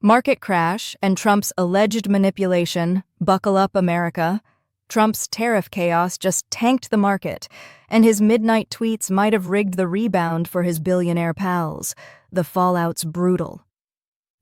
Market crash and Trump's alleged manipulation, buckle up America. Trump's tariff chaos just tanked the market, and his midnight tweets might have rigged the rebound for his billionaire pals. The fallout's brutal.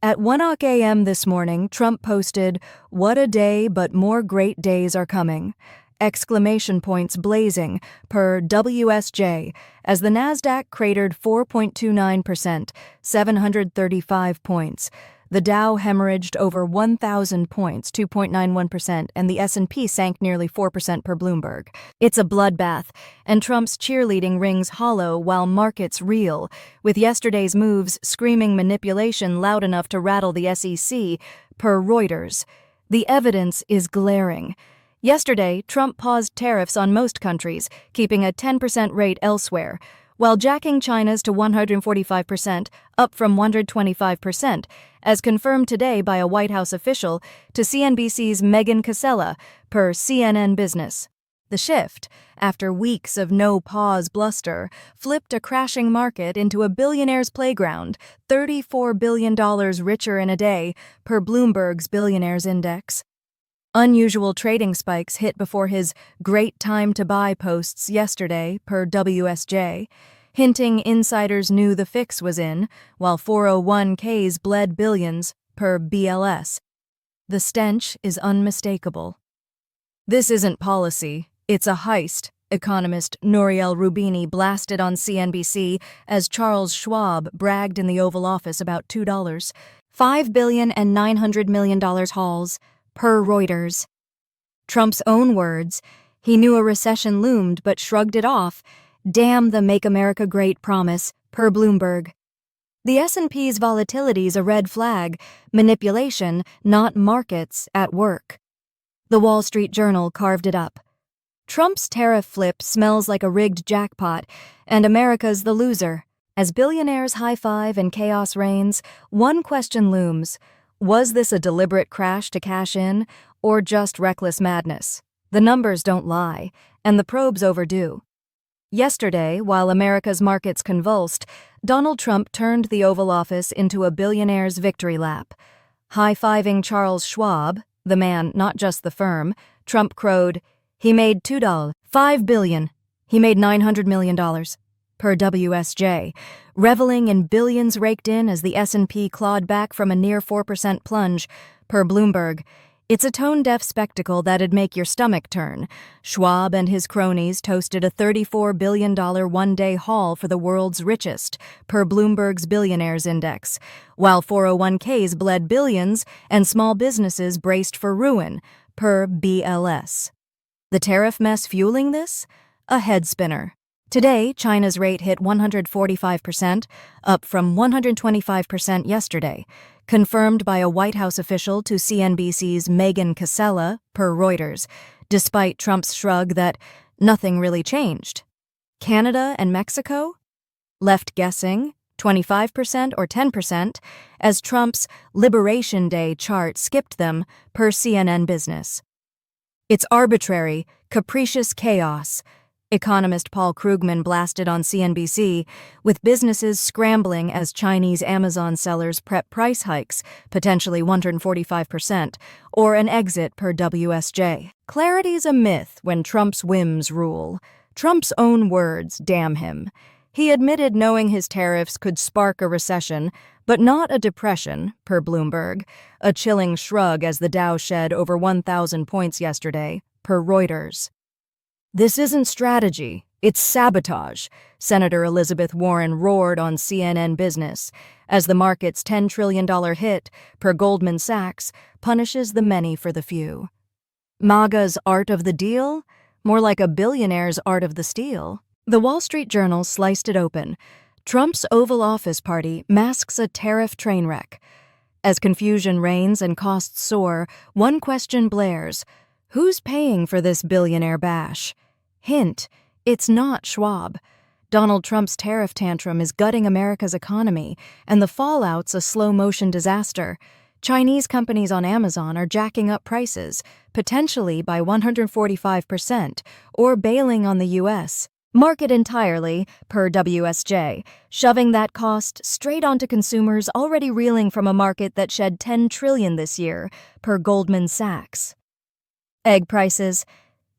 At 1 a.m. this morning, Trump posted, "What a day, but more great days are coming." Exclamation points blazing per WSJ as the Nasdaq cratered 4.29%, 735 points. The Dow hemorrhaged over 1,000 points, 2.91%, and the S&P sank nearly 4% per Bloomberg. It's a bloodbath, and Trump's cheerleading rings hollow while markets reel, with yesterday's moves screaming manipulation loud enough to rattle the SEC, per Reuters. The evidence is glaring. Yesterday, Trump paused tariffs on most countries, keeping a 10% rate elsewhere, while jacking China's to 145%, up from 125%, as confirmed today by a White House official to CNBC's Megan Cassella, per CNN Business. The shift, after weeks of no-pause bluster, flipped a crashing market into a billionaire's playground, $34 billion richer in a day, per Bloomberg's Billionaires Index. Unusual trading spikes hit before his "great time to buy" posts yesterday, per WSJ, hinting insiders knew the fix was in, while 401ks bled billions, per BLS. The stench is unmistakable. "This isn't policy, it's a heist," economist Nouriel Roubini blasted on CNBC as Charles Schwab bragged in the Oval Office about $5 billion and $900 million hauls, per Reuters. Trump's own words, he knew a recession loomed but shrugged it off. Damn the Make America Great promise, per Bloomberg. The S&P's volatility's a red flag, manipulation, not markets, at work. The Wall Street Journal carved it up. Trump's tariff flip smells like a rigged jackpot, and America's the loser. As billionaires high-five and chaos reigns, one question looms. Was this a deliberate crash to cash in, or just reckless madness? The numbers don't lie, and the probe's overdue. Yesterday, while America's markets convulsed, Donald Trump turned the Oval Office into a billionaire's victory lap. High-fiving Charles Schwab, the man, not just the firm, Trump crowed, "He made $5 billion. He made $900 million. Per WSJ, reveling in billions raked in as the S&P clawed back from a near 4% plunge, per Bloomberg. It's a tone-deaf spectacle that'd make your stomach turn. Schwab and his cronies toasted a $34 billion one-day haul for the world's richest, per Bloomberg's Billionaires Index, while 401ks bled billions and small businesses braced for ruin, per BLS. The tariff mess fueling this? A head-spinner. Today, China's rate hit 145%, up from 125% yesterday, confirmed by a White House official to CNBC's Megan Cassella, per Reuters, despite Trump's shrug that nothing really changed. Canada and Mexico? Left guessing, 25% or 10%, as Trump's Liberation Day chart skipped them, per CNN Business. It's arbitrary, capricious chaos, economist Paul Krugman blasted on CNBC, with businesses scrambling as Chinese Amazon sellers prep price hikes, potentially 145%, or an exit, per WSJ. Clarity's a myth when Trump's whims rule. Trump's own words damn him. He admitted knowing his tariffs could spark a recession, but not a depression, per Bloomberg, a chilling shrug as the Dow shed over 1,000 points yesterday, per Reuters. "This isn't strategy, it's sabotage," Senator Elizabeth Warren roared on CNN Business, as the market's $10 trillion hit, per Goldman Sachs, punishes the many for the few. MAGA's art of the deal? More like a billionaire's art of the steal. The Wall Street Journal sliced it open. Trump's Oval Office party masks a tariff train wreck. As confusion reigns and costs soar, one question blares. Who's paying for this billionaire bash? Hint, it's not Schwab. Donald Trump's tariff tantrum is gutting America's economy, and the fallout's a slow-motion disaster. Chinese companies on Amazon are jacking up prices, potentially by 145%, or bailing on the U.S. Market entirely, per WSJ, shoving that cost straight onto consumers already reeling from a market that shed $10 trillion this year, per Goldman Sachs. Egg prices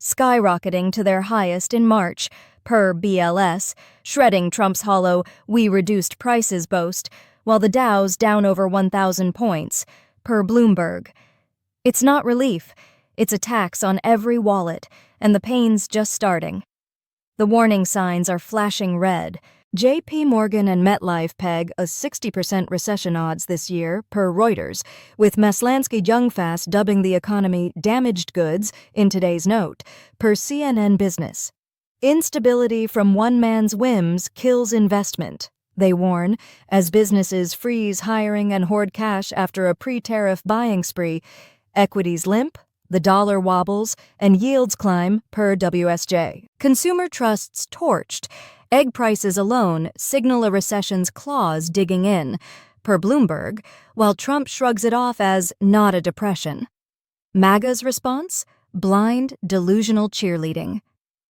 skyrocketing to their highest in March, per BLS, shredding Trump's hollow "we reduced prices" boast, while the Dow's down over 1,000 points, per Bloomberg. It's not relief, it's a tax on every wallet, and the pain's just starting. The warning signs are flashing red. JP Morgan and MetLife peg a 60% recession odds this year, per Reuters, with Maslansky-Jungfast dubbing the economy damaged goods in today's note, per CNN Business. Instability from one man's whims kills investment, they warn, as businesses freeze hiring and hoard cash after a pre-tariff buying spree. Equities limp, the dollar wobbles, and yields climb, per WSJ. Consumer trusts torched. Egg prices alone signal a recession's claws digging in, per Bloomberg, while Trump shrugs it off as not a depression. MAGA's response? Blind, delusional cheerleading.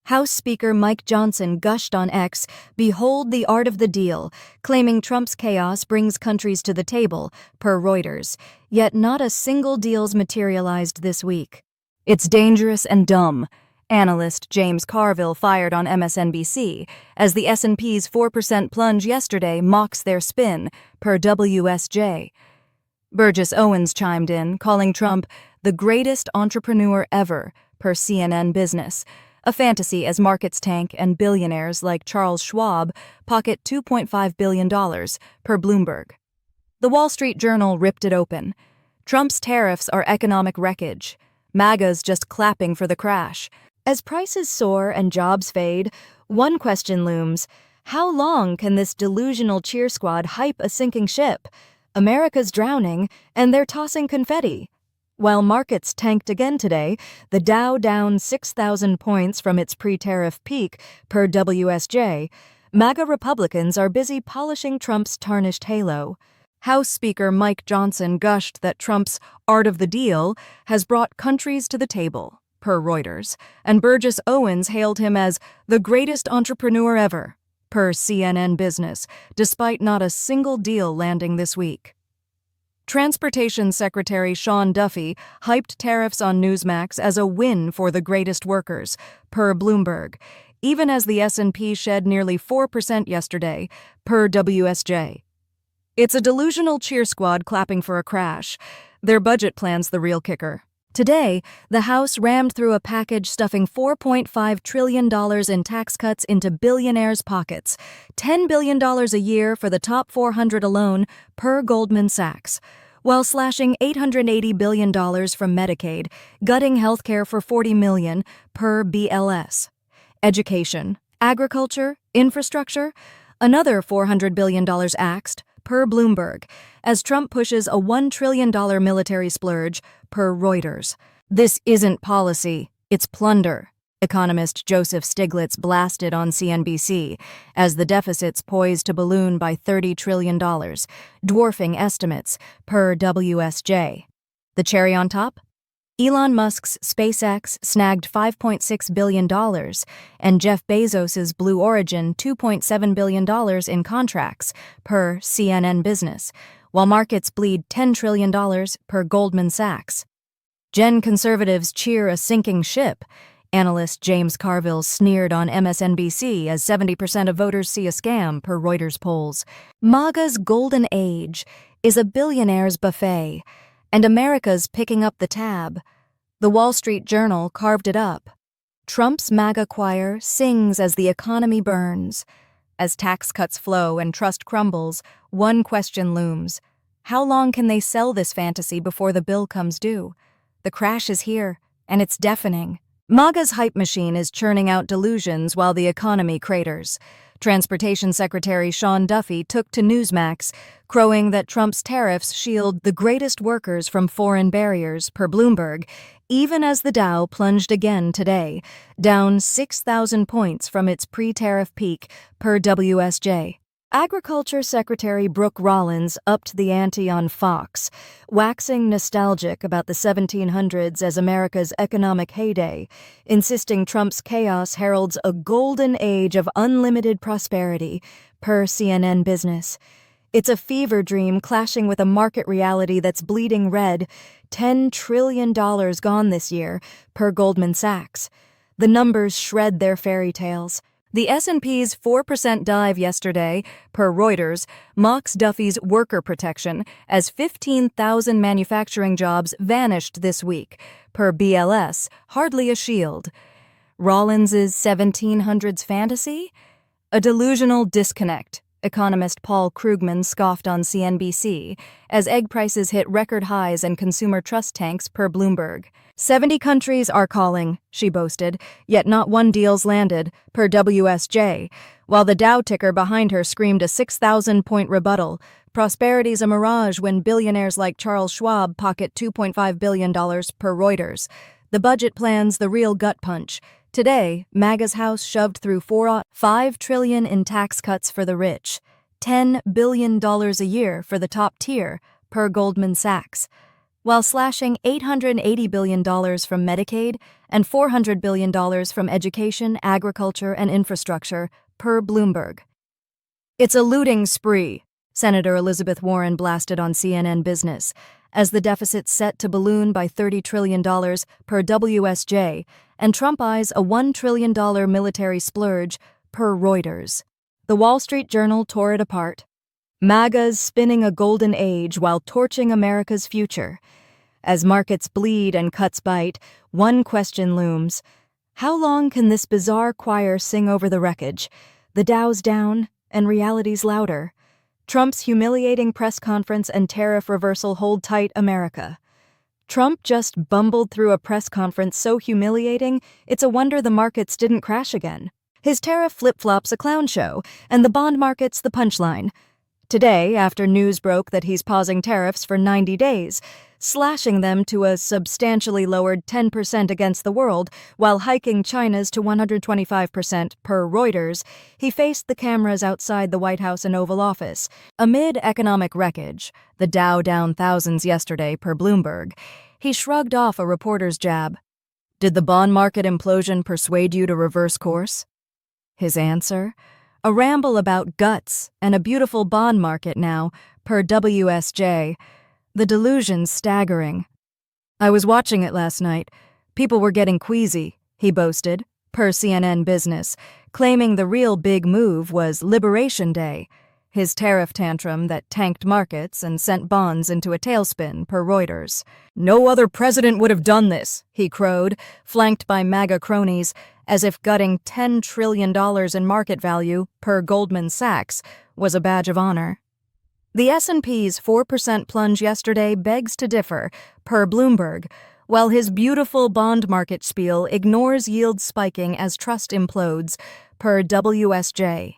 House Speaker Mike Johnson gushed on X, "Behold the art of the deal," claiming Trump's chaos brings countries to the table, per Reuters, yet not a single deal's materialized this week. It's dangerous and dumb, analyst James Carville fired on MSNBC, as the S&P's 4% plunge yesterday mocks their spin, per WSJ. Burgess Owens chimed in, calling Trump the greatest entrepreneur ever, per CNN Business. A fantasy as markets tank and billionaires like Charles Schwab pocket $2.5 billion, per Bloomberg. The Wall Street Journal ripped it open. Trump's tariffs are economic wreckage. MAGA's just clapping for the crash. As prices soar and jobs fade, one question looms: how long can this delusional cheer squad hype a sinking ship? America's drowning, and they're tossing confetti. While markets tanked again today, the Dow down 6,000 points from its pre-tariff peak, per WSJ, MAGA Republicans are busy polishing Trump's tarnished halo. House Speaker Mike Johnson gushed that Trump's art of the deal has brought countries to the table, per Reuters, and Burgess Owens hailed him as the greatest entrepreneur ever, per CNN Business, despite not a single deal landing this week. Transportation Secretary Sean Duffy hyped tariffs on Newsmax as a win for the greatest workers, per Bloomberg, even as the S&P shed nearly 4% yesterday, per WSJ. It's a delusional cheer squad clapping for a crash. Their budget plan's the real kicker. Today, the House rammed through a package stuffing $4.5 trillion in tax cuts into billionaires' pockets, $10 billion a year for the top 400 alone, per Goldman Sachs, while slashing $880 billion from Medicaid, gutting healthcare for $40 million, per BLS. Education, agriculture, infrastructure, another $400 billion axed, per Bloomberg, as Trump pushes a $1 trillion military splurge, per Reuters. This isn't policy, it's plunder, economist Joseph Stiglitz blasted on CNBC, as the deficit's poised to balloon by $30 trillion, dwarfing estimates, per WSJ. The cherry on top? Elon Musk's SpaceX snagged $5.6 billion, and Jeff Bezos's Blue Origin $2.7 billion in contracts, per CNN Business, while markets bleed $10 trillion, per Goldman Sachs. Gen conservatives cheer a sinking ship, analyst James Carville sneered on MSNBC as 70% of voters see a scam, per Reuters polls. MAGA's golden age is a billionaire's buffet, and America's picking up the tab. The Wall Street Journal carved it up. Trump's MAGA choir sings as the economy burns. As tax cuts flow and trust crumbles, one question looms: how long can they sell this fantasy before the bill comes due? The crash is here, and it's deafening. MAGA's hype machine is churning out delusions while the economy craters. Transportation Secretary Sean Duffy took to Newsmax, crowing that Trump's tariffs shield the greatest workers from foreign barriers, per Bloomberg, even as the Dow plunged again today, down 6,000 points from its pre-tariff peak, per WSJ. Agriculture Secretary Brooke Rollins upped the ante on Fox, waxing nostalgic about the 1700s as America's economic heyday, insisting Trump's chaos heralds a golden age of unlimited prosperity, per CNN Business. It's a fever dream clashing with a market reality that's bleeding red, $10 trillion gone this year, per Goldman Sachs. The numbers shred their fairy tales. The S&P's 4% dive yesterday, per Reuters, mocks Duffy's worker protection as 15,000 manufacturing jobs vanished this week, per BLS, hardly a shield. Rollins's 1700s fantasy? A delusional disconnect, economist Paul Krugman scoffed on CNBC, as egg prices hit record highs and consumer trust tanks, per Bloomberg. 70 countries are calling, she boasted, yet not one deal's landed, per WSJ, while the Dow ticker behind her screamed a 6,000-point rebuttal. Prosperity's a mirage when billionaires like Charles Schwab pocket $2.5 billion, per Reuters. The budget plan's the real gut punch. Today, MAGA's House shoved through $5 trillion in tax cuts for the rich, $10 billion a year for the top tier, per Goldman Sachs, while slashing $880 billion from Medicaid and $400 billion from education, agriculture, and infrastructure, per Bloomberg. It's a looting spree, Senator Elizabeth Warren blasted on CNN Business, as the deficit's set to balloon by $30 trillion, per WSJ, and Trump eyes a $1 trillion military splurge, per Reuters. The Wall Street Journal tore it apart. MAGA's spinning a golden age while torching America's future. As markets bleed and cuts bite, one question looms. How long can this bizarre choir sing over the wreckage? The Dow's down, and reality's louder. Trump's humiliating press conference and tariff reversal hold tight America. Trump just bumbled through a press conference so humiliating, it's a wonder the markets didn't crash again. His tariff flip-flop's a clown show, and the bond market's the punchline. Today, after news broke that he's pausing tariffs for 90 days, slashing them to a substantially lowered 10% against the world while hiking China's to 125%, per Reuters, he faced the cameras outside the White House and Oval Office. Amid economic wreckage, the Dow down thousands yesterday, per Bloomberg, he shrugged off a reporter's jab. Did the bond market implosion persuade you to reverse course? His answer? A ramble about guts and a beautiful bond market now, per WSJ. The delusion's staggering. I was watching it last night. People were getting queasy, he boasted, per CNN Business, claiming the real big move was Liberation Day, his tariff tantrum that tanked markets and sent bonds into a tailspin, per Reuters. No other president would have done this, he crowed, flanked by MAGA cronies, as if gutting $10 trillion in market value, per Goldman Sachs, was a badge of honor. The S&P's 4% plunge yesterday begs to differ, per Bloomberg, while his beautiful bond market spiel ignores yields spiking as trust implodes, per WSJ.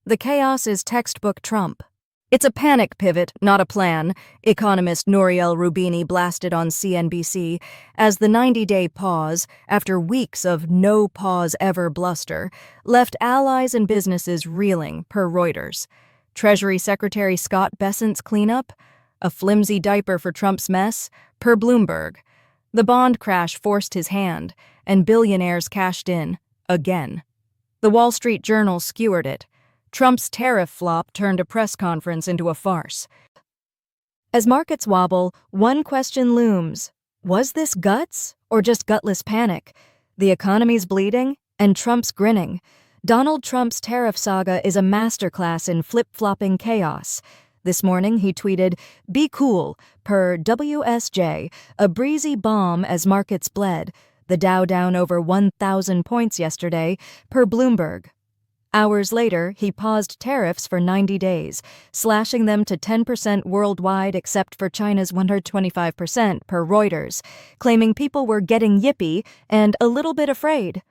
The chaos is textbook Trump. It's a panic pivot, not a plan, economist Nouriel Roubini blasted on CNBC, as the 90-day pause, after weeks of no pause ever bluster, left allies and businesses reeling, per Reuters. Treasury Secretary Scott Bessent's cleanup? A flimsy diaper for Trump's mess? Per Bloomberg. The bond crash forced his hand, and billionaires cashed in, again. The Wall Street Journal skewered it. Trump's tariff flop turned a press conference into a farce. As markets wobble, one question looms. Was this guts or just gutless panic? The economy's bleeding, and Trump's grinning. Donald Trump's tariff saga is a masterclass in flip-flopping chaos. This morning, he tweeted, "Be cool," per WSJ, a breezy balm as markets bled. The Dow down over 1,000 points yesterday, per Bloomberg. Hours later, he paused tariffs for 90 days, slashing them to 10% worldwide except for China's 125%, per Reuters, claiming people were getting yippy and a little bit afraid.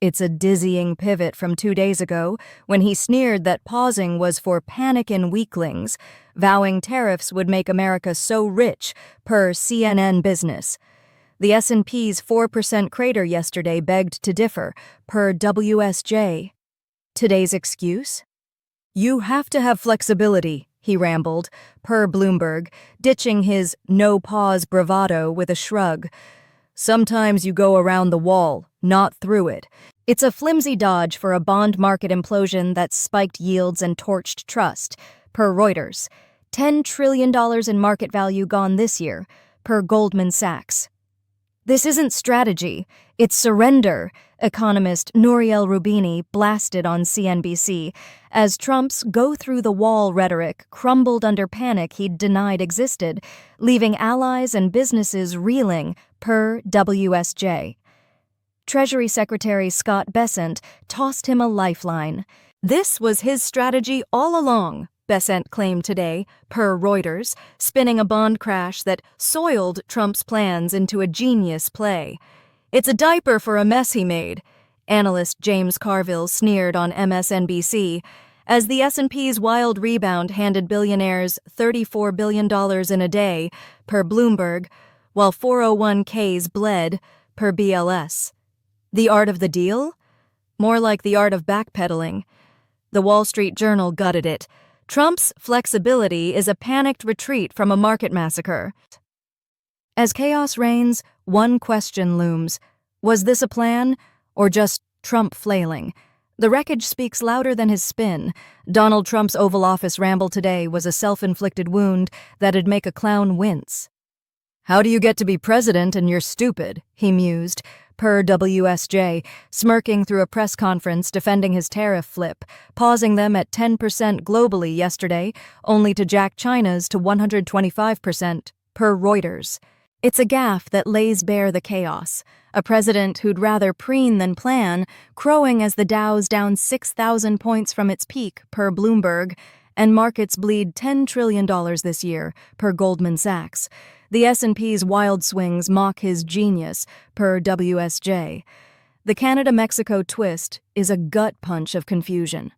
It's a dizzying pivot from 2 days ago, when he sneered that pausing was for panic in weaklings, vowing tariffs would make America so rich, per CNN Business. The S&P's 4% crater yesterday begged to differ, per WSJ. Today's excuse? "You have to have flexibility," he rambled, per Bloomberg, ditching his no-pause bravado with a shrug. "Sometimes you go around the wall, not through it." It's a flimsy dodge for a bond market implosion that spiked yields and torched trust, per Reuters. $10 trillion in market value gone this year, per Goldman Sachs. "This isn't strategy, it's surrender," economist Nouriel Roubini blasted on CNBC, as Trump's go-through-the-wall rhetoric crumbled under panic he'd denied existed, leaving allies and businesses reeling, per WSJ. Treasury Secretary Scott Bessent tossed him a lifeline. "This was his strategy all along," Bessent claimed today, per Reuters, spinning a bond crash that soiled Trump's plans into a genius play. "It's a diaper for a mess he made," analyst James Carville sneered on MSNBC, as the S&P's wild rebound handed billionaires $34 billion in a day, per Bloomberg, while 401ks bled, per BLS. The art of the deal? More like the art of backpedaling. The Wall Street Journal gutted it. Trump's flexibility is a panicked retreat from a market massacre. As chaos reigns, one question looms. Was this a plan, or just Trump flailing? The wreckage speaks louder than his spin. Donald Trump's Oval Office ramble today was a self-inflicted wound that'd make a clown wince. "How do you get to be president and you're stupid?" he mused, per WSJ, smirking through a press conference defending his tariff flip, pausing them at 10% globally yesterday, only to jack China's to 125%, per Reuters. It's a gaffe that lays bare the chaos. A president who'd rather preen than plan, crowing as the Dow's down 6,000 points from its peak, per Bloomberg, and markets bleed $10 trillion this year, per Goldman Sachs. The S&P's wild swings mock his genius, per WSJ. The Canada-Mexico twist is a gut punch of confusion.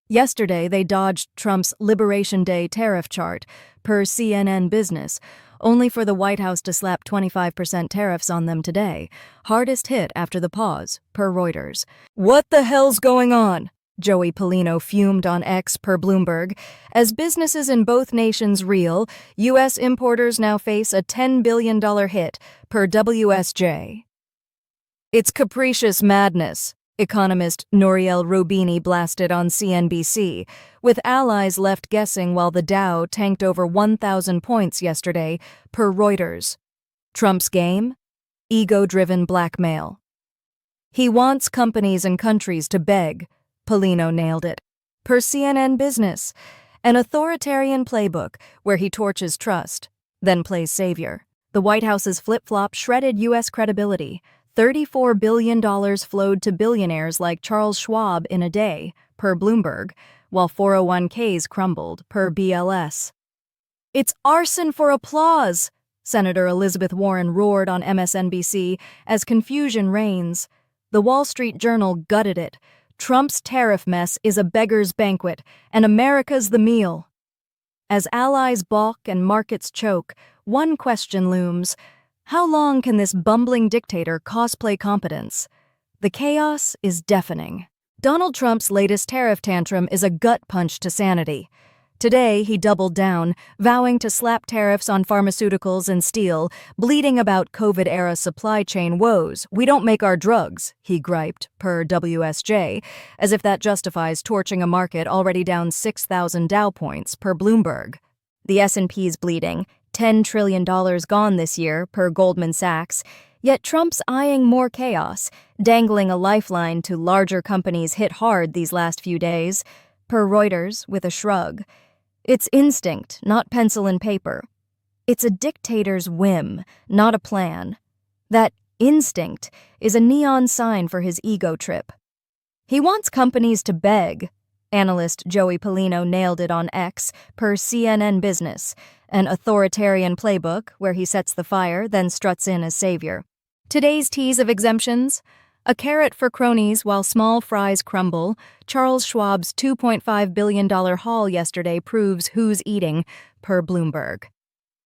Yesterday, they dodged Trump's Liberation Day tariff chart, per CNN Business, only for the White House to slap 25% tariffs on them today, hardest hit after the pause, per Reuters. "What the hell's going on?" Joey Polino fumed on X, per Bloomberg. As businesses in both nations reel, U.S. importers now face a $10 billion hit, per WSJ. "It's capricious madness," economist Nouriel Roubini blasted on CNBC, with allies left guessing while the Dow tanked over 1,000 points yesterday, per Reuters. Trump's game? Ego-driven blackmail. "He wants companies and countries to beg," Polino nailed it, per CNN Business, an authoritarian playbook where he torches trust, then plays savior. The White House's flip-flop shredded U.S. credibility. $34 billion flowed to billionaires like Charles Schwab in a day, per Bloomberg, while 401ks crumbled, per BLS. "It's arson for applause," Senator Elizabeth Warren roared on MSNBC as confusion reigns. The Wall Street Journal gutted it. Trump's tariff mess is a beggar's banquet, and America's the meal. As allies balk and markets choke, one question looms. How long can this bumbling dictator cosplay competence? The chaos is deafening. Donald Trump's latest tariff tantrum is a gut punch to sanity. Today, he doubled down, vowing to slap tariffs on pharmaceuticals and steel, bleating about COVID-era supply chain woes. "We don't make our drugs," he griped, per WSJ, as if that justifies torching a market already down 6,000 Dow points, per Bloomberg. The S&P's bleeding, $10 trillion gone this year, per Goldman Sachs, yet Trump's eyeing more chaos, dangling a lifeline to larger companies hit hard these last few days, per Reuters with a shrug. It's instinct, not pencil and paper. It's a dictator's whim, not a plan. That instinct is a neon sign for his ego trip. He wants companies to beg. Analyst Joey Polino nailed it on X, per CNN Business, an authoritarian playbook where he sets the fire, then struts in as savior. Today's tease of exemptions: a carrot for cronies while small fries crumble. Charles Schwab's $2.5 billion haul yesterday proves who's eating, per Bloomberg.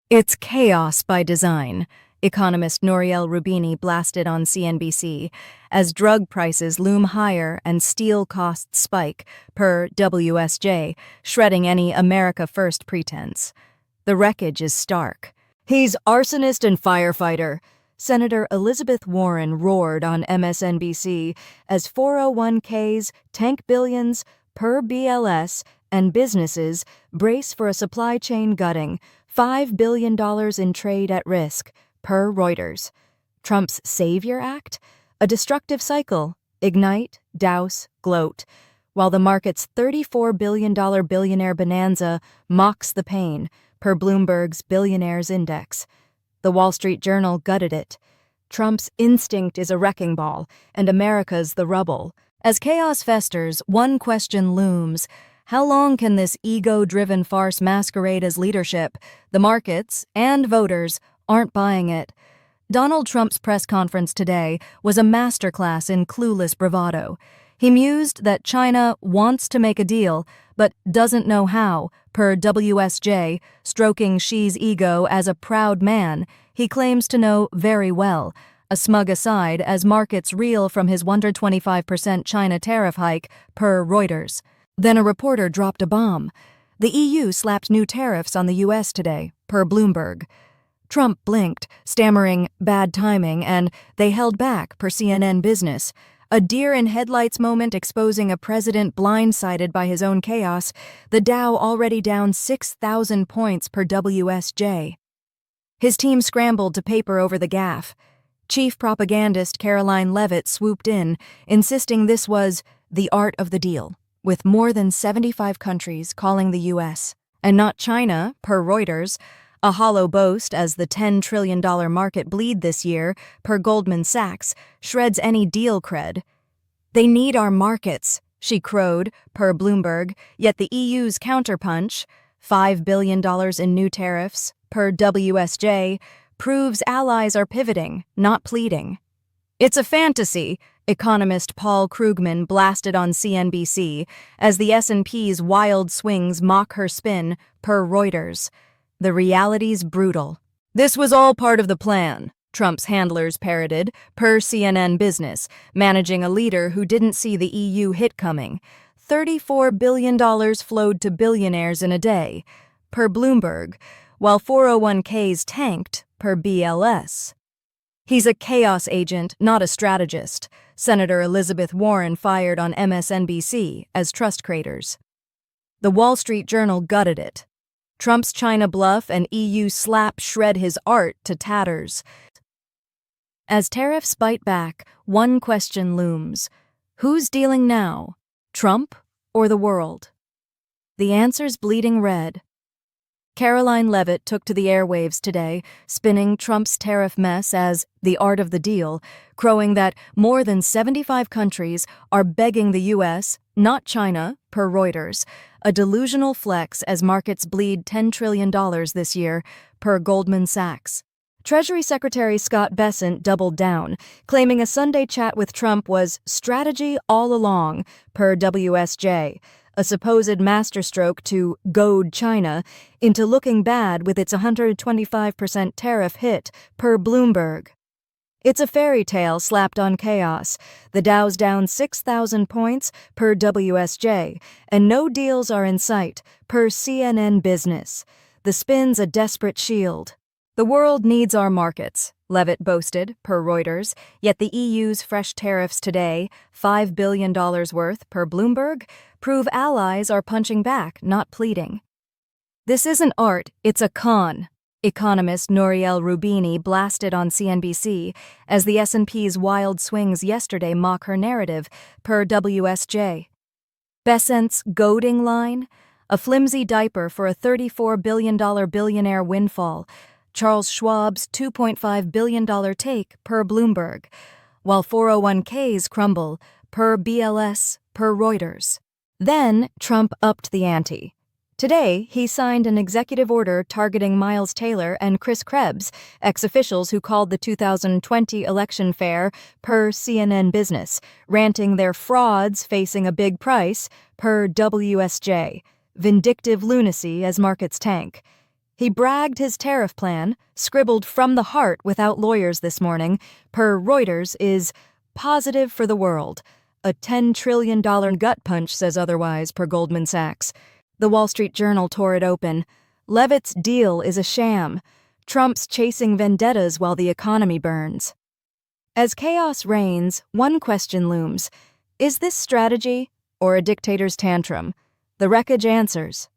It's chaos by design. economist Nouriel Roubini blasted on CNBC, as drug prices loom higher and steel costs spike, per WSJ, shredding any America First pretense. The wreckage is stark. "He's arsonist and firefighter," Senator Elizabeth Warren roared on MSNBC as 401ks tank billions per BLS and businesses brace for a supply chain gutting, $5 billion in trade at risk, per Reuters. Trump's Savior Act? A destructive cycle. Ignite, douse, gloat. While the market's $34 billion billionaire bonanza mocks the pain, per Bloomberg's Billionaires Index. The Wall Street Journal gutted it. Trump's instinct is a wrecking ball, and America's the rubble. As chaos festers, one question looms. How long can this ego-driven farce masquerade as leadership? The markets and voters aren't buying it. Donald Trump's press conference today was a masterclass in clueless bravado. He mused that China wants to make a deal, but doesn't know how, per WSJ, stroking Xi's ego as a proud man he claims to know very well, a smug aside as markets reel from his 125% China tariff hike, per Reuters. Then a reporter dropped a bomb. The EU slapped new tariffs on the US today, per Bloomberg. Trump blinked, stammering bad timing, and they held back, per CNN Business. A deer-in-headlights moment exposing a president blindsided by his own chaos, the Dow already down 6,000 points per WSJ. His team scrambled to paper over the gaffe. Chief propagandist Caroline Leavitt swooped in, insisting this was the art of the deal, with more than 75 countries calling the U.S., and not China, per Reuters, a hollow boast as the $10 trillion market bleed this year, per Goldman Sachs, shreds any deal cred. "They need our markets," she crowed, per Bloomberg, yet the EU's counterpunch, $5 billion in new tariffs, per WSJ, proves allies are pivoting, not pleading. "It's a fantasy," economist Paul Krugman blasted on CNBC, as the S&P's wild swings mock her spin, per Reuters. "The reality's brutal." "This was all part of the plan," Trump's handlers parroted, per CNN Business, managing a leader who didn't see the EU hit coming. $34 billion flowed to billionaires in a day, per Bloomberg, while 401ks tanked, per BLS. "He's a chaos agent, not a strategist," Senator Elizabeth Warren fired on MSNBC as trust craters. The Wall Street Journal gutted it. Trump's China bluff and EU slap shred his art to tatters. As tariffs bite back, one question looms. Who's dealing now? Trump or the world? The answer's bleeding red. Caroline Leavitt took to the airwaves today, spinning Trump's tariff mess as the art of the deal, crowing that more than 75 countries are begging the U.S., not China, per Reuters, a delusional flex as markets bleed $10 trillion this year, per Goldman Sachs. Treasury Secretary Scott Bessent doubled down, claiming a Sunday chat with Trump was strategy all along, per WSJ, a supposed masterstroke to goad China into looking bad with its 125% tariff hit, per Bloomberg. It's a fairy tale slapped on chaos. The Dow's down 6,000 points, per WSJ, and no deals are in sight, per CNN Business. The spin's a desperate shield. "The world needs our markets," Leavitt boasted, per Reuters, yet the EU's fresh tariffs today, $5 billion worth, per Bloomberg, prove allies are punching back, not pleading. "This isn't art, it's a con," economist Nouriel Roubini blasted on CNBC as the S&P's wild swings yesterday mock her narrative, per WSJ. Bessent's goading line? A flimsy diaper for a $34 billion billionaire windfall. Charles Schwab's $2.5 billion take, per Bloomberg, while 401ks crumble, per BLS, per Reuters. Then Trump upped the ante. Today, he signed an executive order targeting Miles Taylor and Chris Krebs, ex-officials who called the 2020 election fair, per CNN Business, ranting they're frauds facing a big price, per WSJ. Vindictive lunacy as markets tank. He bragged his tariff plan, scribbled from the heart without lawyers this morning, per Reuters, is positive for the world. A $10 trillion gut punch says otherwise, per Goldman Sachs. The Wall Street Journal tore it open. Levitt's deal is a sham. Trump's chasing vendettas while the economy burns. As chaos reigns, one question looms. Is this strategy or a dictator's tantrum? The wreckage answers.